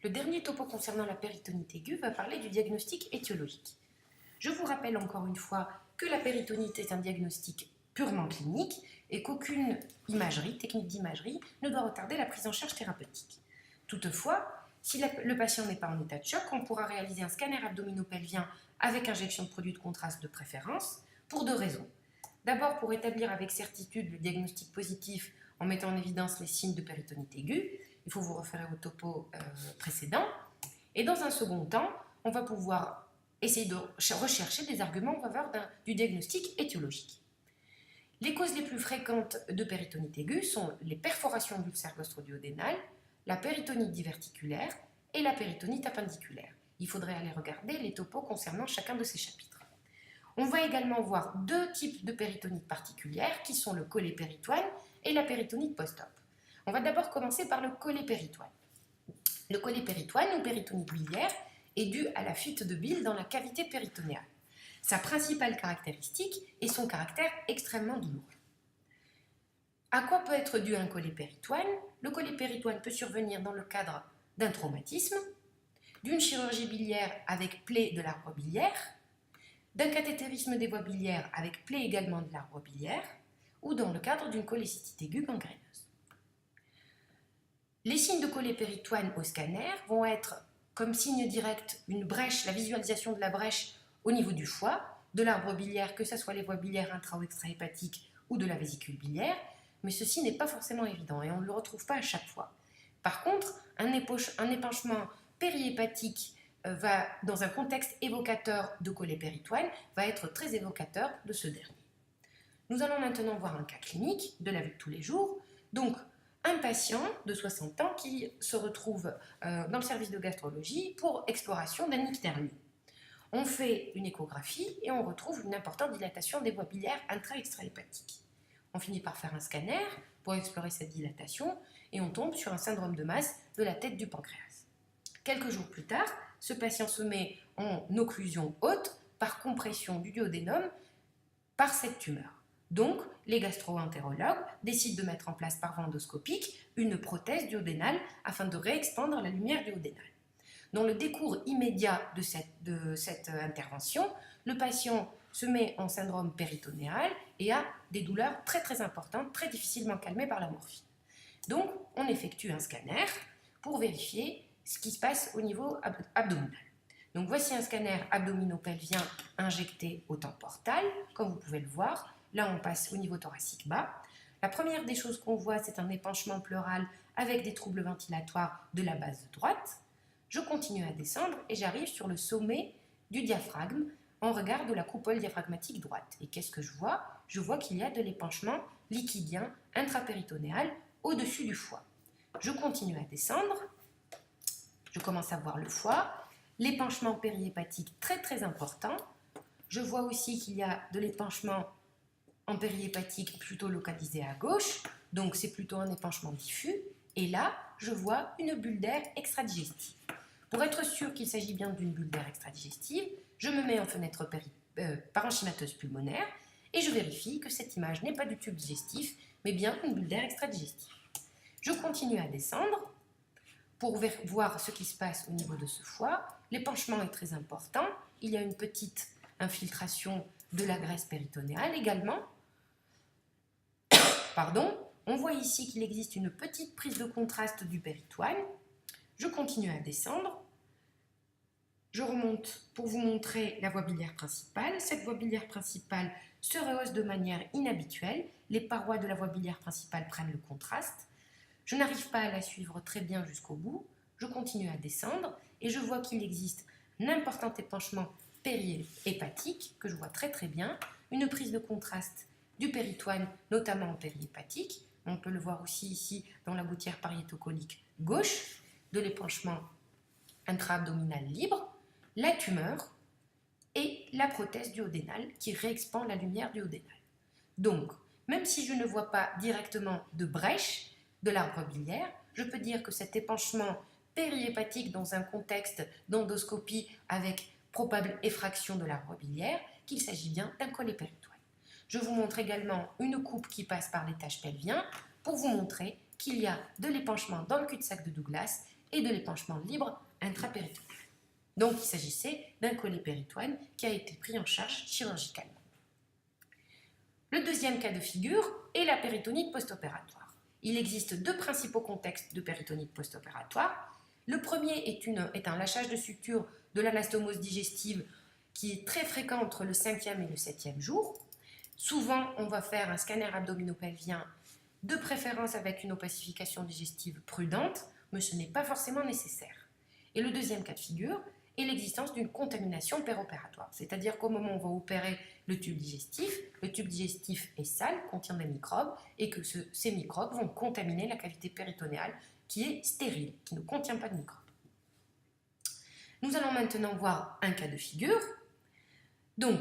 Le dernier topo concernant la péritonite aiguë va parler du diagnostic étiologique. Je vous rappelle encore une fois que la péritonite est un diagnostic purement clinique et qu'aucune technique d'imagerie ne doit retarder la prise en charge thérapeutique. Toutefois, si le patient n'est pas en état de choc, on pourra réaliser un scanner abdominopelvien avec injection de produits de contraste de préférence pour deux raisons. D'abord, pour établir avec certitude le diagnostic positif en mettant en évidence les signes de péritonite aiguë, il faut vous référer au topo précédent. Et dans un second temps, on va pouvoir essayer de rechercher des arguments en faveur du diagnostic étiologique. Les causes les plus fréquentes de péritonite aiguë sont les perforations d'ulcères gastro-duodénales, la péritonite diverticulaire et la péritonite appendiculaire. Il faudrait aller regarder les topos concernant chacun de ces chapitres. On va également voir deux types de péritonite particulières qui sont le cholépéritoine et la péritonite post-op. On va d'abord commencer par le cholépéritoine. Le cholépéritoine ou péritonite biliaire est dû à la fuite de bile dans la cavité péritonéale. Sa principale caractéristique est son caractère extrêmement douloureux. À quoi peut être dû un cholépéritoine? Le cholépéritoine peut survenir dans le cadre d'un traumatisme, d'une chirurgie biliaire avec plaie de l'arbre biliaire, d'un cathétérisme des voies biliaires avec plaie également de l'arbre biliaire, ou dans le cadre d'une cholécystite aiguë gangréneuse. Les signes de cholépéritoine au scanner vont être comme signe direct une brèche, la visualisation de la brèche au niveau du foie, de l'arbre biliaire, que ce soit les voies biliaires intra- ou extra-hépatiques ou de la vésicule biliaire, mais ceci n'est pas forcément évident et on ne le retrouve pas à chaque fois. Par contre, un épanchement périhépatique va, dans un contexte évocateur de cholépéritoine, va être très évocateur de ce dernier. Nous allons maintenant voir un cas clinique de la vie de tous les jours. Donc, un patient de 60 ans qui se retrouve dans le service de gastrologie pour exploration d'un icternie. On fait une échographie et on retrouve une importante dilatation des voies biliaires intra-extra-hépatiques. On finit par faire un scanner pour explorer cette dilatation et on tombe sur un syndrome de masse de la tête du pancréas. Quelques jours plus tard, ce patient se met en occlusion haute par compression du duodénum par cette tumeur. Donc, les gastro-entérologues décident de mettre en place par voie endoscopique une prothèse duodénale afin de réexpandre la lumière duodénale. Dans le décours immédiat de cette intervention, le patient se met en syndrome péritonéal et a des douleurs très très importantes, très difficilement calmées par la morphine. Donc, on effectue un scanner pour vérifier ce qui se passe au niveau abdominal. Donc, voici un scanner abdominopelvien injecté au temps portal, comme vous pouvez le voir. Là, on passe au niveau thoracique bas. La première des choses qu'on voit, c'est un épanchement pleural avec des troubles ventilatoires de la base droite. Je continue à descendre et j'arrive sur le sommet du diaphragme en regard de la coupole diaphragmatique droite. Et qu'est-ce que je vois? Je vois qu'il y a de l'épanchement liquidien intrapéritonéal au-dessus du foie. Je continue à descendre. Je commence à voir le foie. L'épanchement périhépatique très très important. Je vois aussi qu'il y a de l'épanchement en périhépatique plutôt localisé à gauche, donc c'est plutôt un épanchement diffus. Et là, je vois une bulle d'air extradigestive. Pour être sûr qu'il s'agit bien d'une bulle d'air extradigestive, je me mets en fenêtre parenchymateuse pulmonaire et je vérifie que cette image n'est pas du tube digestif, mais bien une bulle d'air extradigestive. Je continue à descendre pour voir ce qui se passe au niveau de ce foie. L'épanchement est très important. Il y a une petite infiltration de la graisse péritonéale également. On voit ici qu'il existe une petite prise de contraste du péritoine. Je continue à descendre. Je remonte pour vous montrer la voie biliaire principale. Cette voie biliaire principale se rehausse de manière inhabituelle. Les parois de la voie biliaire principale prennent le contraste. Je n'arrive pas à la suivre très bien jusqu'au bout. Je continue à descendre et je vois qu'il existe un important épanchement périhépatique que je vois très très bien. Une prise de contraste du péritoine, notamment en périhépatique. On peut le voir aussi ici dans la gouttière pariétocolique gauche, de l'épanchement intra-abdominal libre, la tumeur et la prothèse duodénale qui réexpand la lumière duodénale. Donc, même si je ne vois pas directement de brèche de l'arbre biliaire, je peux dire que cet épanchement périhépatique dans un contexte d'endoscopie avec probable effraction de l'arbre biliaire, qu'il s'agit bien d'un cholépéritoine. Je vous montre également une coupe qui passe par l'étage pelvien pour vous montrer qu'il y a de l'épanchement dans le cul-de-sac de Douglas et de l'épanchement libre intrapéritonéal. Donc il s'agissait d'un collet péritoine qui a été pris en charge chirurgicalement. Le deuxième cas de figure est la péritonite post-opératoire. Il existe deux principaux contextes de péritonite post-opératoire. Le premier est un lâchage de suture de l'anastomose digestive qui est très fréquent entre le 5e et le 7e jour. Souvent, on va faire un scanner abdominopelvien, de préférence avec une opacification digestive prudente, mais ce n'est pas forcément nécessaire. Et le deuxième cas de figure est l'existence d'une contamination péropératoire, c'est-à-dire qu'au moment où on va opérer le tube digestif est sale, contient des microbes, et que ces microbes vont contaminer la cavité péritonéale qui est stérile, qui ne contient pas de microbes. Nous allons maintenant voir un cas de figure. Donc,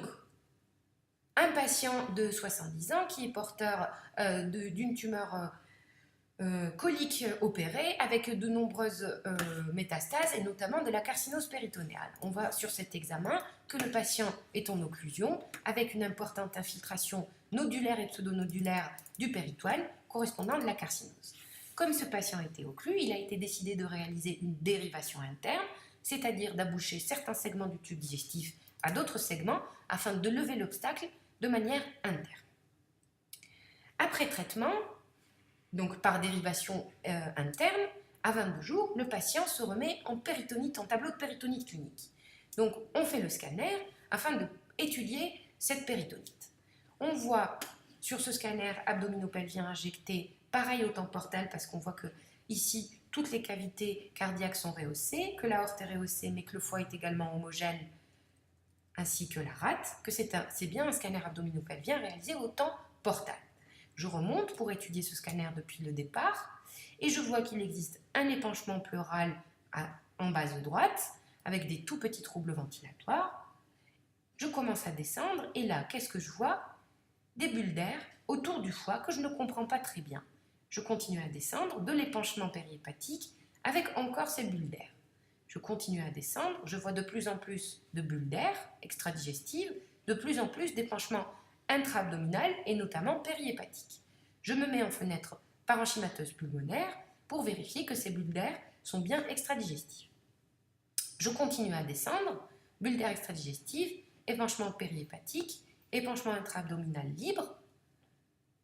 un patient de 70 ans qui est porteur d'une tumeur colique opérée avec de nombreuses métastases et notamment de la carcinose péritonéale. On voit sur cet examen que le patient est en occlusion avec une importante infiltration nodulaire et pseudonodulaire du péritoine correspondant de la carcinose. Comme ce patient était occlus, il a été décidé de réaliser une dérivation interne, c'est-à-dire d'aboucher certains segments du tube digestif à d'autres segments afin de lever l'obstacle de manière interne. Après traitement, donc par dérivation interne, à 22 jours, le patient se remet en péritonite, en tableau de péritonite clinique. Donc on fait le scanner afin d'étudier cette péritonite. On voit sur ce scanner abdominopelvien injecté, pareil au temportal, parce qu'on voit que ici toutes les cavités cardiaques sont rehaussées, que l'aorte est rehaussée, mais que le foie est également homogène, ainsi que la rate, que c'est bien un scanner abdominopelvien réalisé au temps portal. Je remonte pour étudier ce scanner depuis le départ et je vois qu'il existe un épanchement pleural en base droite avec des tout petits troubles ventilatoires. Je commence à descendre et là, qu'est-ce que je vois? Des bulles d'air autour du foie que je ne comprends pas très bien. Je continue à descendre, de l'épanchement périhépatique avec encore ces bulles d'air. Je continue à descendre, je vois de plus en plus de bulles d'air extradigestives, de plus en plus d'épanchements intra-abdominal et notamment périhépatique. Je me mets en fenêtre parenchymateuse pulmonaire pour vérifier que ces bulles d'air sont bien extradigestives. Je continue à descendre, bulles d'air extradigestives, épanchement périhépatique, épanchement intra-abdominal libre.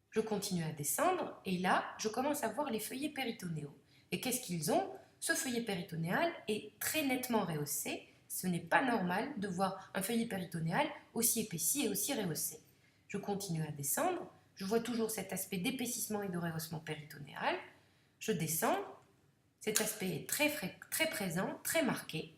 Je continue à descendre et là, je commence à voir les feuillets péritonéaux. Et qu'est-ce qu'ils ont? Ce feuillet péritonéal est très nettement rehaussé. Ce n'est pas normal de voir un feuillet péritonéal aussi épaissi et aussi rehaussé. Je continue à descendre. Je vois toujours cet aspect d'épaississement et de rehaussement péritonéal. Je descends. Cet aspect est très présent, très marqué.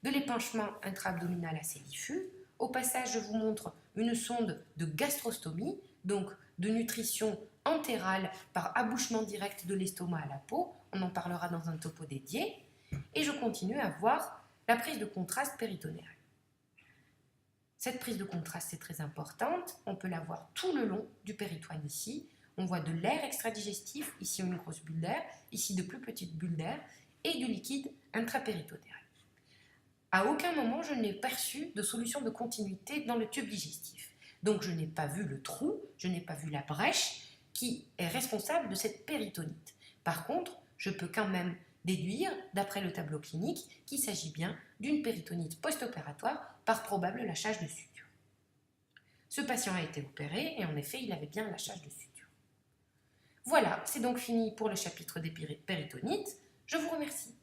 De l'épanchement intra-abdominal assez diffus. Au passage, je vous montre une sonde de gastrostomie, donc de nutrition entérale par abouchement direct de l'estomac à la peau. On en parlera dans un topo dédié. Et je continue à voir la prise de contraste péritonéal. Cette prise de contraste est très importante. On peut la voir tout le long du péritoine ici. On voit de l'air extradigestif, ici une grosse bulle d'air, ici de plus petites bulles d'air, et du liquide intrapéritonéal. À aucun moment, je n'ai perçu de solution de continuité dans le tube digestif. Donc, je n'ai pas vu le trou, je n'ai pas vu la brèche qui est responsable de cette péritonite. Par contre, je peux quand même déduire, d'après le tableau clinique, qu'il s'agit bien d'une péritonite post-opératoire par probable lâchage de suture. Ce patient a été opéré et en effet, il avait bien un lâchage de suture. Voilà, c'est donc fini pour le chapitre des péritonites. Je vous remercie.